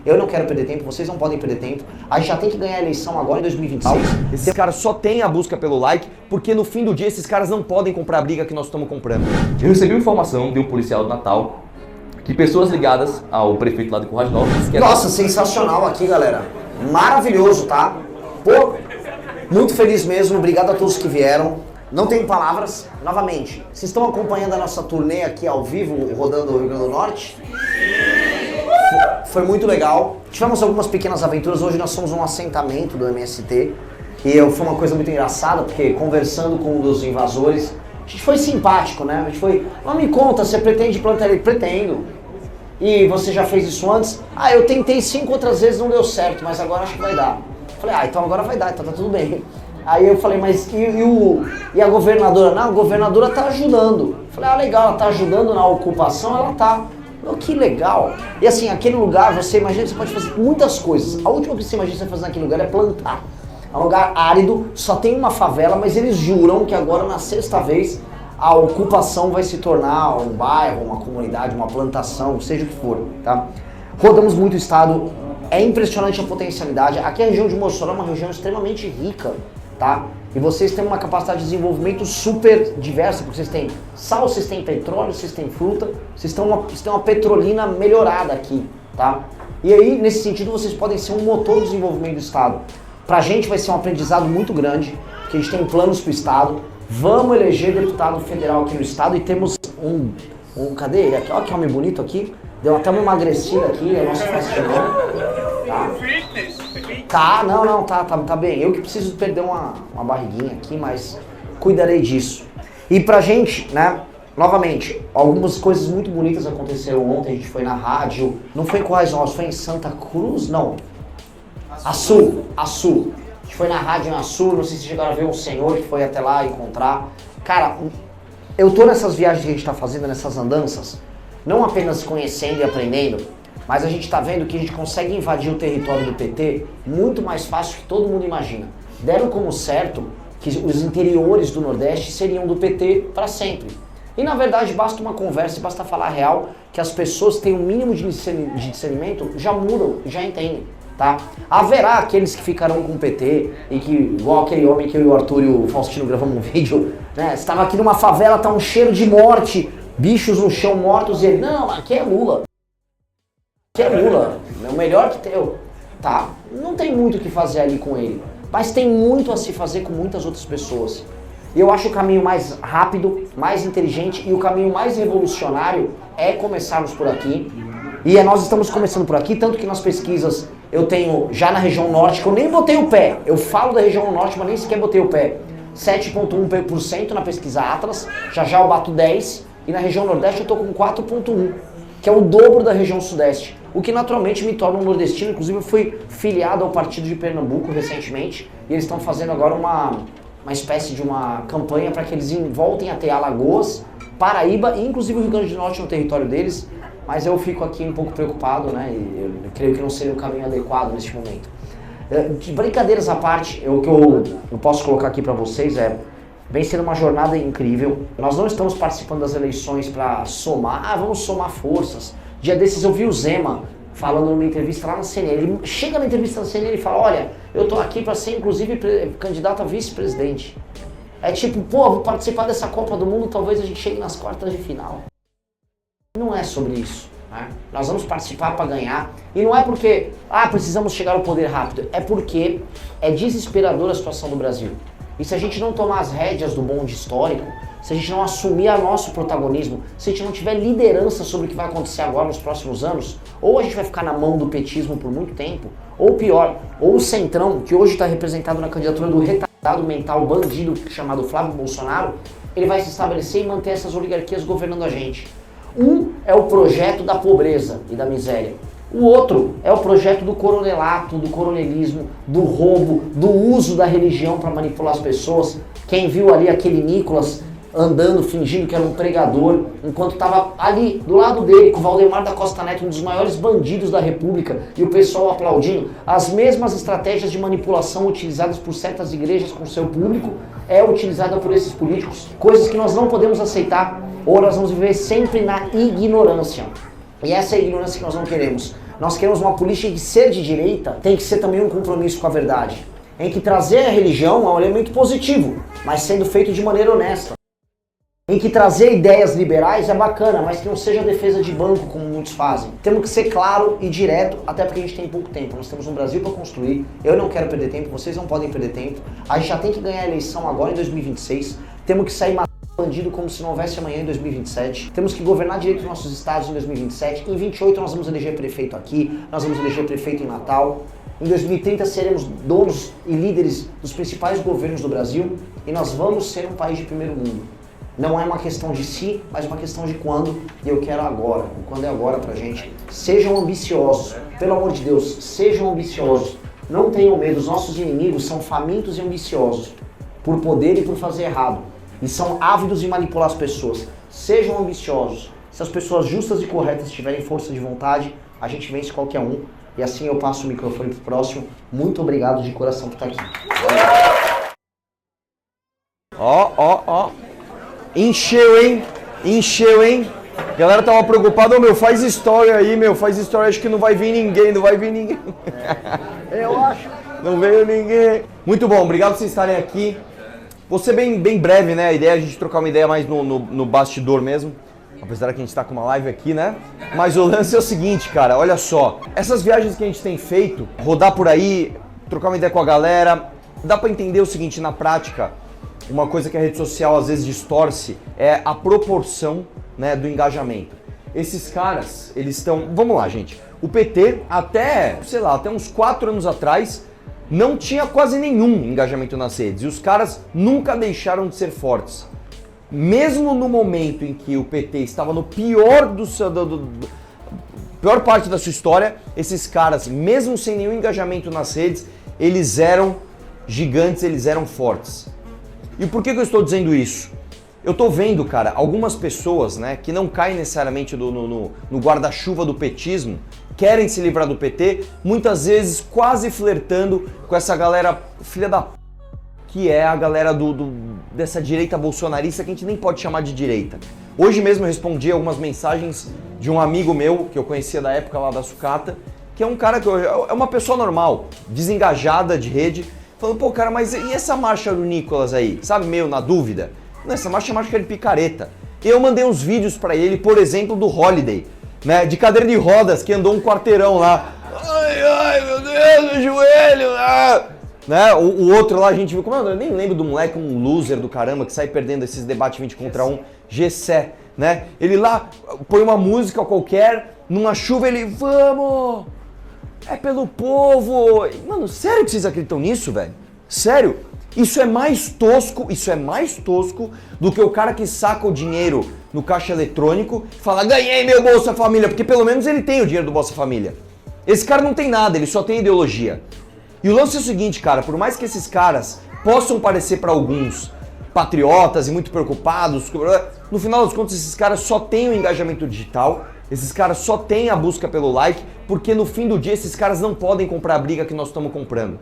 eu não quero perder tempo, vocês não podem perder tempo. A gente já tem que ganhar a eleição agora em 2026. Esses caras só têm a busca pelo like, porque no fim do dia esses caras não podem comprar a briga que nós estamos comprando. Eu recebi informação de um policial do Natal que pessoas ligadas ao prefeito lá de Currais Novos... Nossa, sensacional aqui, galera. Maravilhoso, tá? Pô, muito feliz mesmo, obrigado a todos que vieram. Não tenho palavras, novamente. Vocês estão acompanhando a nossa turnê aqui ao vivo, rodando o Rio Grande do Norte? Foi muito legal. Tivemos algumas pequenas aventuras. Hoje nós somos um assentamento do MST. E foi uma coisa muito engraçada, porque conversando com um dos invasores, a gente foi simpático, né? A gente foi, mas me conta, você pretende plantar ele? Pretendo. E você já fez isso antes? Ah, eu tentei 5 outras vezes, não deu certo, mas agora acho que vai dar. Falei, então agora vai dar, então tá tudo bem. Aí eu falei, mas e a governadora? Não, a governadora tá ajudando. Falei, legal, ela tá ajudando na ocupação, ela tá. Oh, que legal. E assim, aquele lugar, você imagina que você pode fazer muitas coisas. A última que você imagina você fazer naquele lugar é plantar. É um lugar árido, só tem uma favela, mas eles juram que agora, na sexta vez, a ocupação vai se tornar um bairro, uma comunidade, uma plantação, seja o que for, tá? Rodamos muito o estado, é impressionante a potencialidade. Aqui a região de Mossoró é uma região extremamente rica, tá? E vocês têm uma capacidade de desenvolvimento super diversa, porque vocês têm sal, vocês têm petróleo, vocês têm fruta, vocês têm uma petrolina melhorada aqui, tá? E aí, nesse sentido, vocês podem ser um motor do desenvolvimento do estado. Pra gente vai ser um aprendizado muito grande, porque a gente tem planos pro estado. Vamos eleger deputado federal aqui no estado e temos cadê ele aqui? Olha que homem bonito aqui. Deu até uma emagrecida aqui, é nosso festival. Tá, tá bem. Eu que preciso perder uma barriguinha aqui, mas cuidarei disso. E pra gente, né, novamente, algumas coisas muito bonitas aconteceram ontem. A gente foi na rádio, não foi em Currais Novos, foi em Santa Cruz, não. Açu. A gente foi na rádio em Açu, não sei se chegaram a ver um senhor que foi até lá encontrar. Cara, eu tô nessas viagens que a gente tá fazendo, nessas andanças, não apenas conhecendo e aprendendo, mas a gente tá vendo que a gente consegue invadir o território do PT muito mais fácil que todo mundo imagina. Deram como certo que os interiores do Nordeste seriam do PT para sempre. E na verdade basta uma conversa, basta falar a real, que as pessoas têm um mínimo de discernimento, já mudam, já entendem. Tá? Haverá aqueles que ficarão com o PT e que, igual aquele homem que eu e o Arthur e o Faustino gravamos um vídeo, né? Estava aqui numa favela, tá um cheiro de morte, bichos no chão mortos e ele, não, aqui é Lula. Aqui é Lula, é o melhor que teu. Tá? Não tem muito o que fazer ali com ele, mas tem muito a se fazer com muitas outras pessoas. E eu acho o caminho mais rápido, mais inteligente e o caminho mais revolucionário é começarmos por aqui. E nós estamos começando por aqui, tanto que nas pesquisas eu tenho, já na região norte, que eu nem botei o pé, eu falo da região norte, mas nem sequer botei o pé, 7,1% na pesquisa Atlas, já eu bato 10%, e na região nordeste eu tô com 4,1%, que é o dobro da região sudeste, o que naturalmente me torna um nordestino. Inclusive eu fui filiado ao partido de Pernambuco recentemente, e eles estão fazendo agora uma espécie de uma campanha para que eles voltem a ter Alagoas, Paraíba e inclusive o Rio Grande do Norte no território deles. Mas eu fico aqui um pouco preocupado, né, e eu creio que não seria o caminho adequado neste momento. De brincadeiras à parte, o que eu posso colocar aqui para vocês vem sendo uma jornada incrível. Nós não estamos participando das eleições para somar, vamos somar forças. Dia desses eu vi o Zema falando numa entrevista lá na CNN, ele chega na entrevista na CNN e fala, olha, eu tô aqui para ser inclusive candidato a vice-presidente. É tipo, pô, vou participar dessa Copa do Mundo, talvez a gente chegue nas quartas de final. Não é sobre isso, né? Nós vamos participar para ganhar, e não é porque, precisamos chegar ao poder rápido, é porque é desesperadora a situação do Brasil. E se a gente não tomar as rédeas do bonde histórico, se a gente não assumir o nosso protagonismo, se a gente não tiver liderança sobre o que vai acontecer agora nos próximos anos, ou a gente vai ficar na mão do petismo por muito tempo, ou pior, ou o Centrão, que hoje está representado na candidatura do retardado mental bandido chamado Flávio Bolsonaro, ele vai se estabelecer e manter essas oligarquias governando a gente. Um é o projeto da pobreza e da miséria. O outro é o projeto do coronelato, do coronelismo, do roubo, do uso da religião para manipular as pessoas. Quem viu ali aquele Nicolas andando, fingindo que era um pregador, enquanto estava ali, do lado dele, com o Valdemar da Costa Neto, um dos maiores bandidos da República, e o pessoal aplaudindo, as mesmas estratégias de manipulação utilizadas por certas igrejas com seu público, é utilizada por esses políticos, coisas que nós não podemos aceitar, ou nós vamos viver sempre na ignorância. E essa é a ignorância que nós não queremos. Nós queremos uma política que ser de direita tem que ser também um compromisso com a verdade. Em que trazer a religião é um elemento positivo, mas sendo feito de maneira honesta. Em que trazer ideias liberais é bacana, mas que não seja defesa de banco, como muitos fazem. Temos que ser claro e direto, até porque a gente tem pouco tempo. Nós temos um Brasil para construir, eu não quero perder tempo, vocês não podem perder tempo. A gente já tem que ganhar a eleição agora em 2026, temos que sair matando bandido como se não houvesse amanhã em 2027. Temos que governar direito os nossos estados em 2027. Em 28 nós vamos eleger prefeito aqui, nós vamos eleger prefeito em Natal. Em 2030 seremos donos e líderes dos principais governos do Brasil e nós vamos ser um país de primeiro mundo. Não é uma questão de si, mas uma questão de quando, e eu quero agora. E quando é agora pra gente. Sejam ambiciosos, pelo amor de Deus, sejam ambiciosos. Não tenham medo, os nossos inimigos são famintos e ambiciosos por poder e por fazer errado. E são ávidos em manipular as pessoas. Sejam ambiciosos. Se as pessoas justas e corretas tiverem força de vontade, a gente vence qualquer um. E assim eu passo o microfone pro próximo. Muito obrigado de coração por estar aqui. Ó. Encheu, hein? A galera tava preocupada, meu, faz história aí, faz história, acho que não vai vir ninguém. Eu acho. Não veio ninguém. Muito bom, obrigado por vocês estarem aqui. Vou ser bem breve, né? A ideia é a gente trocar uma ideia mais no bastidor mesmo. Apesar que a gente tá com uma live aqui, né? Mas o lance é o seguinte, cara, olha só. Essas viagens que a gente tem feito, rodar por aí, trocar uma ideia com a galera, dá pra entender o seguinte, na prática, uma coisa que a rede social às vezes distorce é a proporção, né, do engajamento. Esses caras, eles estão... Vamos lá, gente. O PT, até uns 4 anos atrás, não tinha quase nenhum engajamento nas redes. E os caras nunca deixaram de ser fortes. Mesmo no momento em que o PT estava no pior pior parte da sua história, esses caras, mesmo sem nenhum engajamento nas redes, eles eram gigantes, eles eram fortes. E por que eu estou dizendo isso? Eu tô vendo, cara, algumas pessoas, né, que não caem necessariamente no guarda-chuva do petismo, querem se livrar do PT, muitas vezes quase flertando com essa galera filha da p... que é a galera dessa direita bolsonarista que a gente nem pode chamar de direita. Hoje mesmo eu respondi algumas mensagens de um amigo meu, que eu conhecia da época lá da sucata, que é um cara que é uma pessoa normal, desengajada de rede, falando, pô, cara, mas e essa marcha do Nicolas aí? Sabe, meio na dúvida? Não, essa marcha é marcha de picareta. E eu mandei uns vídeos pra ele, por exemplo, do Holiday, né, de cadeira de rodas, que andou um quarteirão lá. Ai, meu Deus, meu joelho! Ah! Né? O outro lá, a gente viu, como eu nem lembro do moleque, um loser do caramba, que sai perdendo esses debates 20 contra 1, Gessé, né? Ele lá põe uma música qualquer, numa chuva ele, vamos! É pelo povo! Mano, sério que vocês acreditam nisso, velho? Sério? Isso é mais tosco do que o cara que saca o dinheiro no caixa eletrônico e fala, ganhei meu Bolsa Família, porque pelo menos ele tem o dinheiro do Bolsa Família. Esse cara não tem nada, ele só tem ideologia. E o lance é o seguinte, cara, por mais que esses caras possam parecer para alguns patriotas e muito preocupados, no final das contas esses caras só têm o engajamento digital, esses caras só têm a busca pelo like, porque no fim do dia esses caras não podem comprar a briga que nós estamos comprando.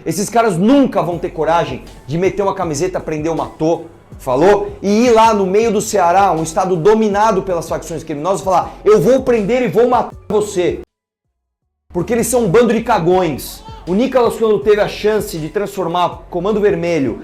Esses caras nunca vão ter coragem de meter uma camiseta, prender o matou, falou? E ir lá no meio do Ceará, um estado dominado pelas facções criminosas, e falar, eu vou prender e vou matar você. Porque eles são um bando de cagões. O Nicolas, quando teve a chance de transformar Comando Vermelho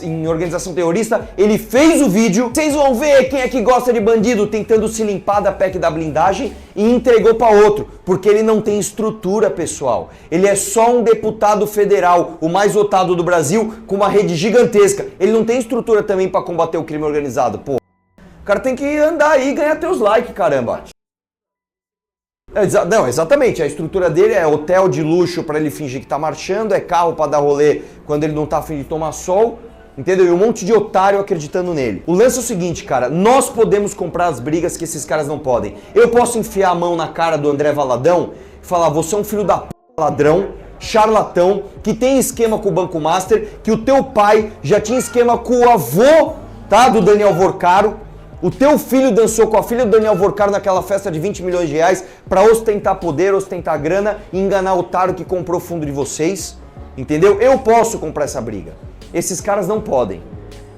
em organização terrorista, ele fez o vídeo. Vocês vão ver quem é que gosta de bandido tentando se limpar da PEC da blindagem e entregou para outro. Porque ele não tem estrutura, pessoal. Ele é só um deputado federal, o mais votado do Brasil, com uma rede gigantesca. Ele não tem estrutura também para combater o crime organizado, pô. O cara tem que andar aí e ganhar teus likes, caramba. Não, exatamente, a estrutura dele é hotel de luxo para ele fingir que tá marchando, é carro para dar rolê quando ele não tá afim de tomar sol, entendeu? E um monte de otário acreditando nele. O lance é o seguinte, cara, nós podemos comprar as brigas que esses caras não podem. Eu posso enfiar a mão na cara do André Valadão e falar, você é um filho da p***, ladrão, charlatão, que tem esquema com o Banco Master, que o teu pai já tinha esquema com o avô, tá, do Daniel Vorcaro. O teu filho dançou com a filha do Daniel Vorcaro naquela festa de 20 milhões de reais pra ostentar poder, ostentar grana e enganar o otário que comprou o fundo de vocês, entendeu? Eu posso comprar essa briga. Esses caras não podem.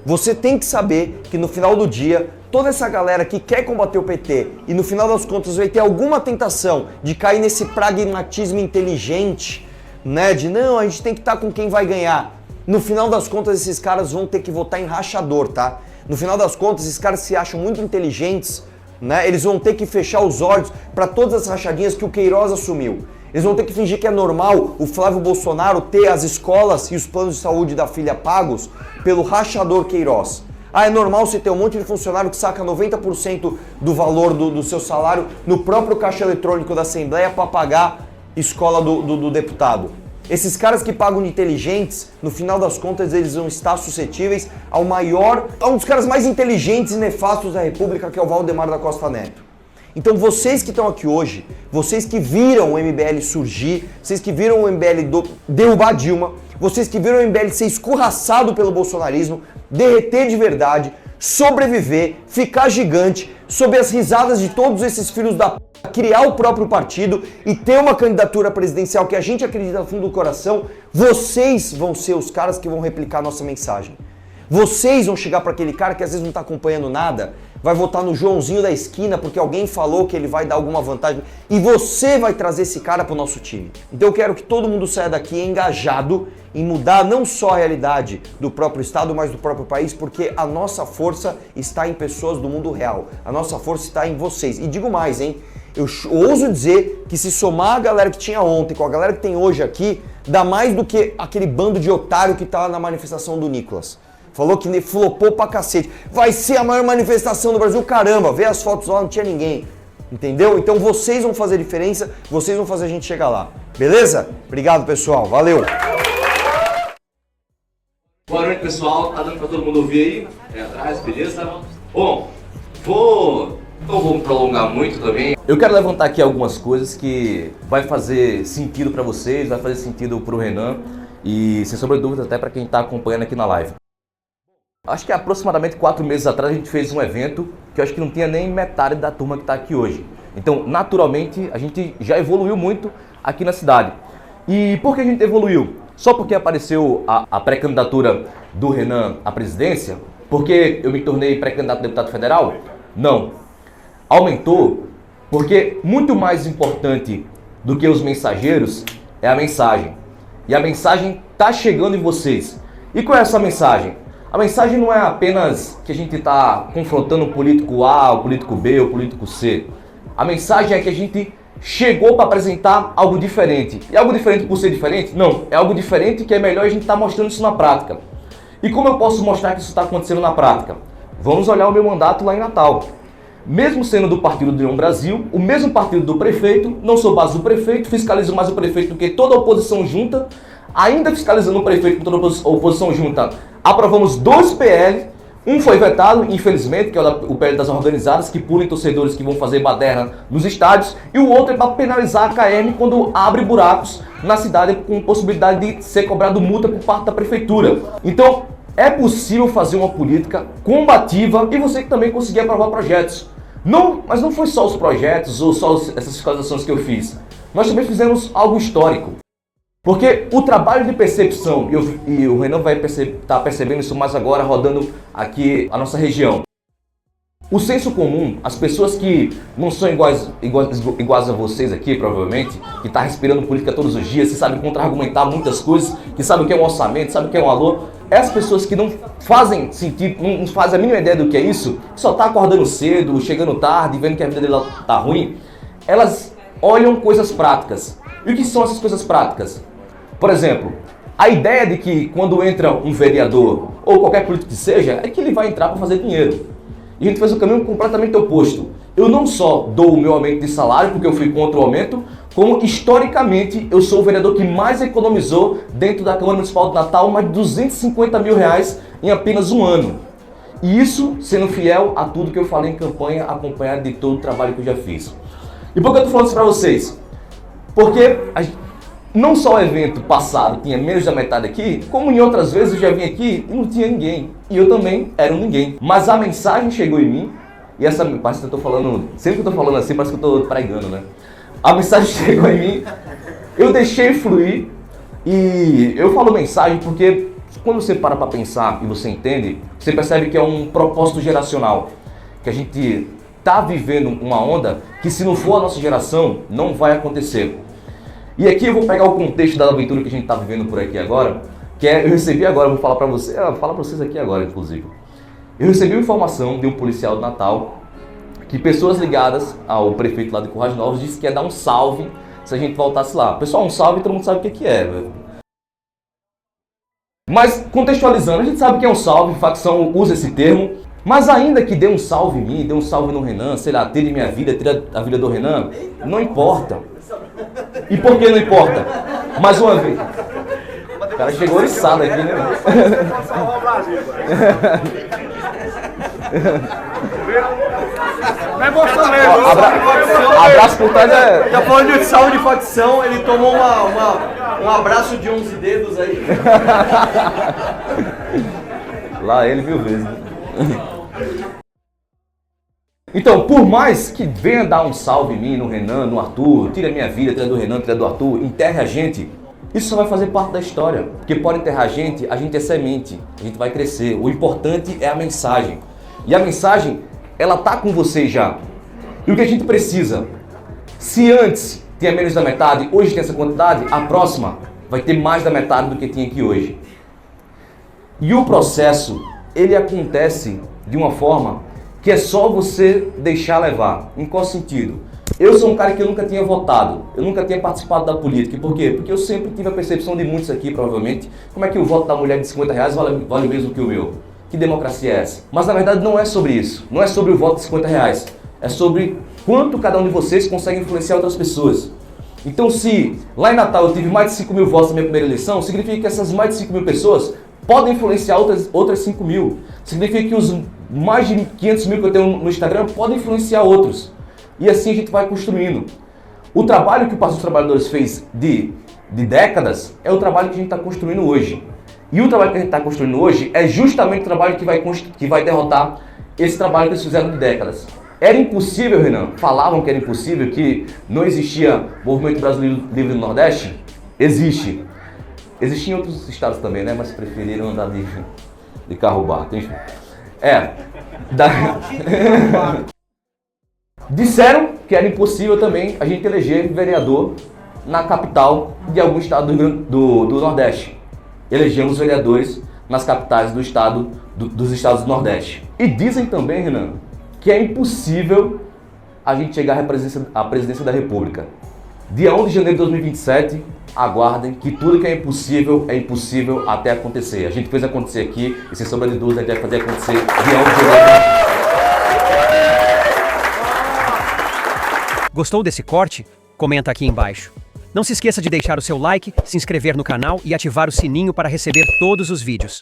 Você tem que saber que no final do dia, toda essa galera que quer combater o PT e no final das contas vai ter alguma tentação de cair nesse pragmatismo inteligente, né? De não, a gente tem que estar com quem vai ganhar. No final das contas, esses caras vão ter que votar em rachador, tá? No final das contas, esses caras se acham muito inteligentes, né? Eles vão ter que fechar os olhos para todas as rachadinhas que o Queiroz assumiu. Eles vão ter que fingir que é normal o Flávio Bolsonaro ter as escolas e os planos de saúde da filha pagos pelo rachador Queiroz. Ah, é normal você ter um monte de funcionário que saca 90% do valor do seu salário no próprio caixa eletrônico da Assembleia para pagar escola do deputado. Esses caras que pagam de inteligentes, no final das contas eles vão estar suscetíveis a um dos caras mais inteligentes e nefastos da República, que é o Valdemar da Costa Neto. Então vocês que estão aqui hoje, vocês que viram o MBL surgir, vocês que viram o MBL derrubar Dilma, vocês que viram o MBL ser escorraçado pelo bolsonarismo, derreter de verdade, sobreviver, ficar gigante, sob as risadas de todos esses filhos da p, criar o próprio partido e ter uma candidatura presidencial que a gente acredita no fundo do coração, vocês vão ser os caras que vão replicar a nossa mensagem. Vocês vão chegar para aquele cara que às vezes não está acompanhando nada, vai votar no Joãozinho da esquina porque alguém falou que ele vai dar alguma vantagem e você vai trazer esse cara para o nosso time. Então eu quero que todo mundo saia daqui engajado em mudar não só a realidade do próprio estado, mas do próprio país, porque a nossa força está em pessoas do mundo real. A nossa força está em vocês. E digo mais, hein? Eu ouso dizer que se somar a galera que tinha ontem com a galera que tem hoje aqui, dá mais do que aquele bando de otário que tá na manifestação do Nicolas. Falou que flopou pra cacete. Vai ser a maior manifestação do Brasil. Caramba, vê as fotos lá, não tinha ninguém. Entendeu? Então vocês vão fazer a diferença, vocês vão fazer a gente chegar lá. Beleza? Obrigado, pessoal. Valeu! Boa noite, pessoal. Tá dando pra todo mundo ouvir aí? Atrás, beleza? Bom, não vou me prolongar muito também. Eu quero levantar aqui algumas coisas que vai fazer sentido pra vocês, vai fazer sentido pro Renan e, sem sombra de dúvida, até pra quem tá acompanhando aqui na live. Acho que aproximadamente 4 meses atrás a gente fez um evento que eu acho que não tinha nem metade da turma que está aqui hoje. Então, naturalmente, a gente já evoluiu muito aqui na cidade. E por que a gente evoluiu? Só porque apareceu a pré-candidatura do Renan à presidência? Porque eu me tornei pré-candidato a deputado federal? Não. Aumentou porque muito mais importante do que os mensageiros é a mensagem. E a mensagem está chegando em vocês. E qual é essa mensagem? A mensagem não é apenas que a gente está confrontando o político A, o político B, o político C. A mensagem é que a gente chegou para apresentar algo diferente. E algo diferente por ser diferente? Não, é algo diferente que é melhor a gente estar mostrando isso na prática. E como eu posso mostrar que isso está acontecendo na prática? Vamos olhar o meu mandato lá em Natal. Mesmo sendo do Partido do União Brasil, o mesmo partido do prefeito, não sou base do prefeito, fiscalizo mais o prefeito do que toda a oposição junta, ainda fiscalizando o prefeito com toda a oposição junta, aprovamos 2 PL, um foi vetado, infelizmente, que é o PL das organizadas, que punem torcedores que vão fazer baderna nos estádios, e o outro é para penalizar a KM quando abre buracos na cidade com possibilidade de ser cobrado multa por parte da prefeitura. Então, é possível fazer uma política combativa e você também conseguir aprovar projetos. Não, mas não foi só os projetos ou só essas fiscalizações que eu fiz. Nós também fizemos algo histórico. Porque o trabalho de percepção, e o Renan vai estar percebendo isso mais agora, rodando aqui a nossa região. O senso comum, as pessoas que não são iguais a vocês aqui, provavelmente, que está respirando política todos os dias, que sabem contra-argumentar muitas coisas, que sabem o que é um orçamento, sabem o que é um valor, essas pessoas que não fazem sentido, não fazem a mínima ideia do que é isso, que só está acordando cedo, chegando tarde, vendo que a vida dela está ruim, elas olham coisas práticas. E o que são essas coisas práticas? Por exemplo, a ideia de que quando entra um vereador, ou qualquer político que seja, é que ele vai entrar para fazer dinheiro. E a gente fez o caminho completamente oposto. Eu não só dou o meu aumento de salário, porque eu fui contra o aumento, como historicamente eu sou o vereador que mais economizou dentro da Câmara Municipal de Natal, mais de 250 mil reais em apenas um ano. E isso sendo fiel a tudo que eu falei em campanha, acompanhado de todo o trabalho que eu já fiz. E por que eu estou falando isso para vocês? Porque não só o evento passado tinha menos da metade aqui, como em outras vezes eu já vim aqui e não tinha ninguém. E eu também era um ninguém. Mas a mensagem chegou em mim, e essa parece que eu tô falando, sempre que eu tô falando assim, parece que eu tô pregando, né? A mensagem chegou em mim, eu deixei fluir, e eu falo mensagem porque quando você para pensar e você entende, você percebe que é um propósito geracional. Que a gente tá vivendo uma onda que se não for a nossa geração, não vai acontecer. E aqui eu vou pegar o contexto da aventura que a gente tá vivendo por aqui agora, que é, eu recebi agora, vou falar para você, falar para vocês aqui agora, inclusive. Eu recebi uma informação de um policial do Natal que pessoas ligadas ao prefeito lá de Currais Novos disse que ia dar um salve se a gente voltasse lá. Pessoal, um salve, todo mundo sabe o que é, velho. Mas contextualizando, a gente sabe que é um salve, facção usa esse termo, mas ainda que dê um salve em mim, dê um salve no Renan, sei lá, tire minha vida, tire a vida do Renan, não importa. E por que não importa? Mais uma vez. O cara chegou oriçado aqui, né? Não é Bolsonaro. Abraço por trás Tá falando de salve de facção, ele tomou um abraço de 11 dedos aí. Lá ele 1000 vezes. Então, por mais que venha dar um salve em mim, no Renan, no Arthur, tira a minha vida, tira do Renan, tira do Arthur, enterre a gente, isso só vai fazer parte da história. Porque pode enterrar a gente é semente, a gente vai crescer. O importante é a mensagem. E a mensagem, ela tá com você já. E o que a gente precisa? Se antes tinha menos da metade, hoje tem essa quantidade, a próxima vai ter mais da metade do que tinha aqui hoje. E o processo, ele acontece de uma forma que é só você deixar levar. Em qual sentido? Eu sou um cara que eu nunca tinha votado, eu nunca tinha participado da política. Por quê? Porque eu sempre tive a percepção de muitos aqui, provavelmente, como é que o voto da mulher de R$50 vale mesmo que o meu? Que democracia é essa? Mas na verdade não é sobre isso, não é sobre o voto de R$50, é sobre quanto cada um de vocês consegue influenciar outras pessoas. Então se lá em Natal eu tive mais de 5 mil votos na minha primeira eleição, significa que essas mais de 5 mil pessoas podem influenciar outras 5 mil. Significa que os mais de 500 mil que eu tenho no Instagram podem influenciar outros. E assim a gente vai construindo. O trabalho que o Partido dos Trabalhadores fez de décadas é o trabalho que a gente está construindo hoje. E o trabalho que a gente está construindo hoje é justamente o trabalho que vai derrotar esse trabalho que eles fizeram de décadas. Era impossível, Renan, falavam que era impossível, que não existia movimento brasileiro livre no Nordeste? Existe. Existia em outros estados também, né? Mas preferiram andar de carro-bar. Disseram que era impossível também a gente eleger vereador na capital de algum estado do Nordeste. Elegemos vereadores nas capitais dos estados do Nordeste. E dizem também, Renan, que é impossível a gente chegar à presidência da República. Dia 1 de janeiro de 2027, aguardem que tudo que é impossível até acontecer. A gente fez acontecer aqui e sem sombra de dúvida a gente vai fazer acontecer dia 1 de janeiro. Gostou desse corte? Comenta aqui embaixo. Não se esqueça de deixar o seu like, se inscrever no canal e ativar o sininho para receber todos os vídeos.